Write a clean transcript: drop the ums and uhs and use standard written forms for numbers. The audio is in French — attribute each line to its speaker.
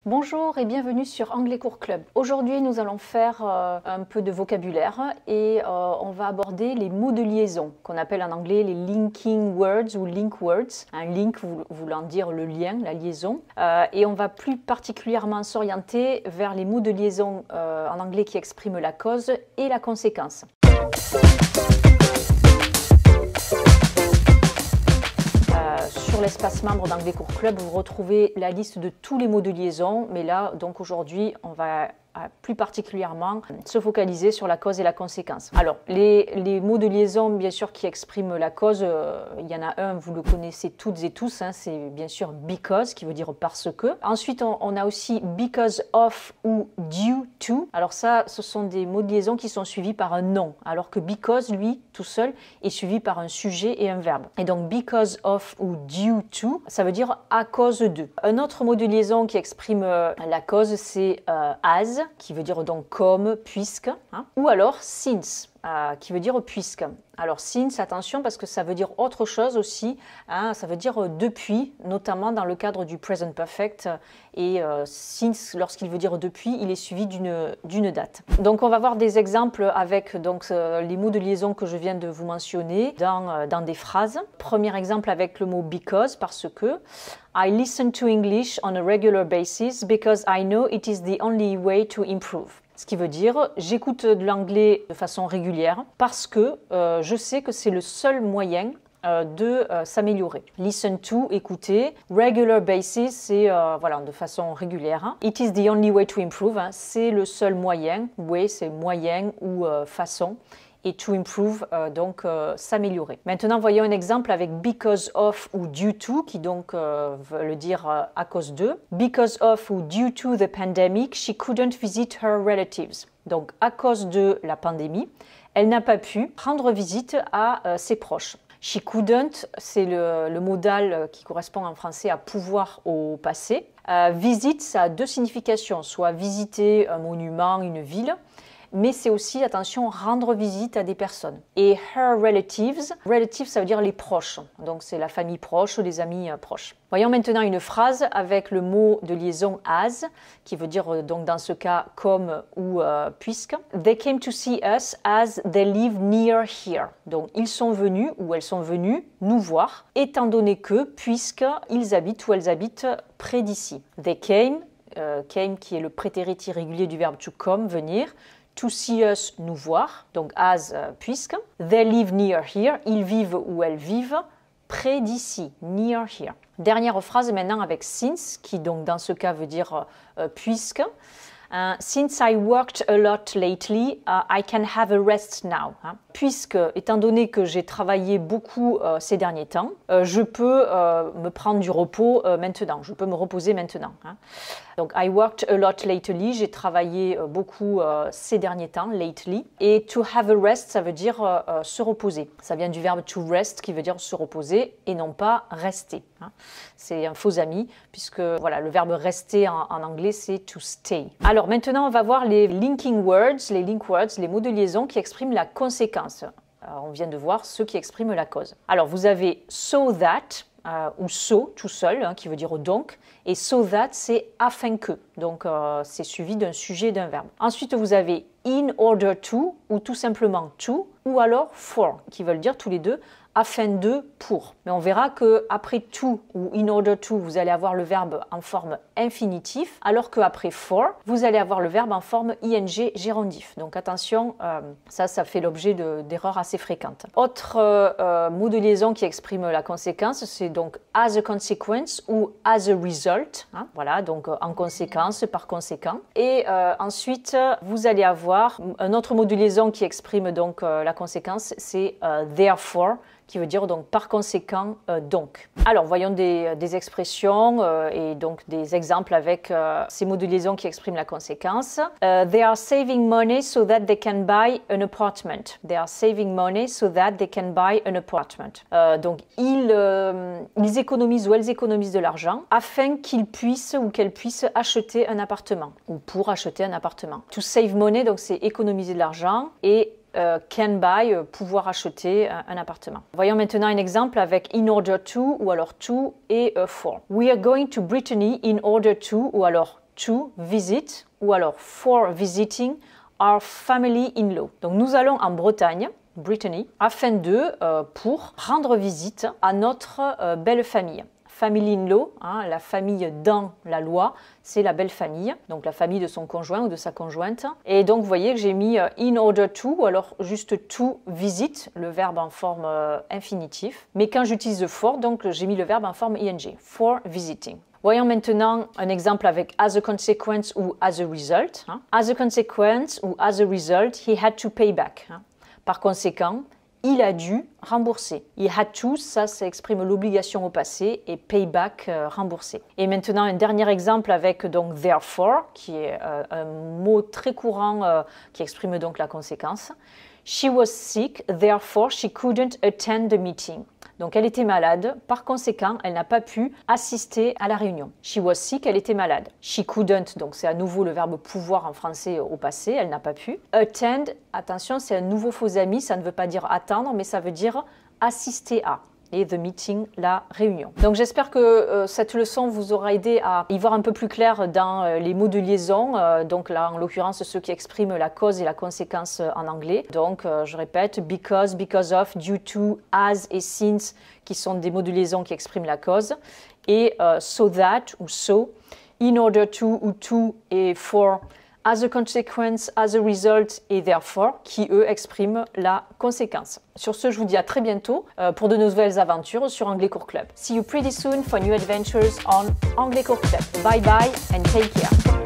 Speaker 1: Bonjour et bienvenue sur Anglais Cours Club. Aujourd'hui, nous allons faire un peu de vocabulaire et on va aborder les mots de liaison qu'on appelle en anglais les linking words ou link words. Un link voulant dire le lien, la liaison. Et on va plus particulièrement s'orienter vers les mots de liaison en anglais qui expriment la cause et la conséquence. Sur l'espace membre d'Anglais Cours Club, vous retrouvez la liste de tous les mots de liaison, mais là, donc aujourd'hui, on va plus particulièrement se focaliser sur la cause et la conséquence. Alors, les mots de liaison, bien sûr, qui expriment la cause, il y en a un, vous le connaissez toutes et tous, hein, c'est bien sûr because, qui veut dire parce que. Ensuite, on a aussi because of ou due to. Alors ça, ce sont des mots de liaison qui sont suivis par un nom, alors que because, lui, tout seul, est suivi par un sujet et un verbe. Et donc, because of ou due to, ça veut dire à cause de. Un autre mot de liaison qui exprime la cause, c'est as, qui veut dire donc comme, puisque, hein, ou alors since, qui veut dire puisque. Alors since, attention parce que ça veut dire autre chose aussi, hein, ça veut dire depuis, notamment dans le cadre du present perfect, et since, lorsqu'il veut dire depuis, il est suivi d'une date. Donc on va voir des exemples avec donc, les mots de liaison que je viens de vous mentionner dans des phrases. Premier exemple avec le mot because, parce que I listen to English on a regular basis because I know it is the only way to improve. Ce qui veut dire, j'écoute de l'anglais de façon régulière parce que je sais que c'est le seul moyen de s'améliorer. Listen to, écouter. Regular basis, c'est voilà, de façon régulière. Hein. It is the only way to improve, hein. C'est le seul moyen. Way, c'est moyen ou façon. Et to improve, donc s'améliorer. Maintenant, voyons un exemple avec because of ou due to, qui donc veut dire à cause de. Because of ou due to the pandemic, she couldn't visit her relatives. Donc, à cause de la pandémie, elle n'a pas pu rendre visite à ses proches. She couldn't, c'est le modal qui correspond en français à pouvoir au passé. Visite, ça a deux significations, soit visiter un monument, une ville, mais c'est aussi, attention, rendre visite à des personnes. Et her relatives, relatives ça veut dire les proches, donc c'est la famille proche, les amis proches. Voyons maintenant une phrase avec le mot de liaison as, qui veut dire donc dans ce cas comme ou puisque. They came to see us as they live near here. Donc ils sont venus ou elles sont venues nous voir, étant donné que, puisqu'ils habitent ou elles habitent près d'ici. They came, came qui est le prétérit irrégulier du verbe to come, venir. To see us, nous voir, donc as, puisque. They live near here, ils vivent ou elles vivent près d'ici, near here. Dernière phrase maintenant avec since, qui donc dans ce cas veut dire puisque. Since I worked a lot lately, I can have a rest now. Hein. Puisque, étant donné que j'ai travaillé beaucoup ces derniers temps, je peux me prendre du repos maintenant, je peux me reposer maintenant. Hein. Donc, I worked a lot lately, j'ai travaillé beaucoup ces derniers temps, lately. Et to have a rest, ça veut dire se reposer. Ça vient du verbe to rest, qui veut dire se reposer, et non pas rester. Hein. C'est un faux ami, puisque voilà, le verbe rester en anglais, c'est to stay. Alors maintenant, on va voir les linking words, les mots de liaison qui expriment la conséquence. On vient de voir ceux qui expriment la cause. Alors, vous avez so that, ou so, tout seul, hein, qui veut dire donc, et so that, c'est afin que. Donc, c'est suivi d'un sujet et d'un verbe. Ensuite, vous avez in order to, ou tout simplement to, ou alors for, qui veulent dire tous les deux afin de, pour. Mais on verra que après to ou in order to, vous allez avoir le verbe en forme infinitif, alors qu'après for, vous allez avoir le verbe en forme ing gérondif. Donc attention, ça fait l'objet d'erreurs assez fréquentes. Autre mot de liaison qui exprime la conséquence, c'est donc as a consequence ou as a result. Hein, voilà, donc en conséquence, par conséquent. Et ensuite, vous allez avoir un autre mot de liaison qui exprime donc la conséquence, c'est therefore, qui veut dire donc par conséquent donc. Alors voyons des expressions et donc des exemples avec ces mots de liaison qui expriment la conséquence. They are saving money so that they can buy an apartment. They are saving money so that they can buy an apartment. Donc ils économisent ou elles économisent de l'argent afin qu'ils puissent ou qu'elles puissent acheter un appartement ou pour acheter un appartement. To save money, donc c'est économiser de l'argent et can buy, pouvoir acheter un appartement. Voyons maintenant un exemple avec in order to ou alors to et for. We are going to Brittany in order to ou alors to visit ou alors for visiting our family-in-law. Donc nous allons en Bretagne, Brittany, afin pour rendre visite à notre belle famille. Family-in-law, hein, la famille dans la loi, c'est la belle famille, donc la famille de son conjoint ou de sa conjointe. Et donc vous voyez que j'ai mis in order to, ou alors juste to visit, le verbe en forme infinitif. Mais quand j'utilise for, donc j'ai mis le verbe en forme ing, for visiting. Voyons maintenant un exemple avec as a consequence ou as a result. Hein. As a consequence ou as a result, he had to pay back. Hein. Par conséquent, il a dû rembourser. He had to, ça exprime l'obligation au passé et pay back, rembourser. Et maintenant un dernier exemple avec donc therefore, qui est un mot très courant qui exprime donc la conséquence. She was sick, therefore she couldn't attend the meeting. Donc elle était malade, par conséquent, elle n'a pas pu assister à la réunion. She was sick, elle était malade. She couldn't, donc c'est à nouveau le verbe pouvoir en français au passé, elle n'a pas pu. Attend, attention, c'est un nouveau faux ami, ça ne veut pas dire attendre, mais ça veut dire assister à. Et the meeting, la réunion. Donc j'espère que cette leçon vous aura aidé à y voir un peu plus clair dans les mots de liaison, donc là en l'occurrence ceux qui expriment la cause et la conséquence en anglais. Donc je répète, because, because of, due to, as et since qui sont des mots de liaison qui expriment la cause, et so that ou so, in order to ou to et for, as a consequence, as a result et therefore, qui eux expriment la conséquence. Sur ce, je vous dis à très bientôt pour de nouvelles aventures sur Anglais Cours Club. See you pretty soon for new adventures on Anglais Cours Club. Bye bye and take care.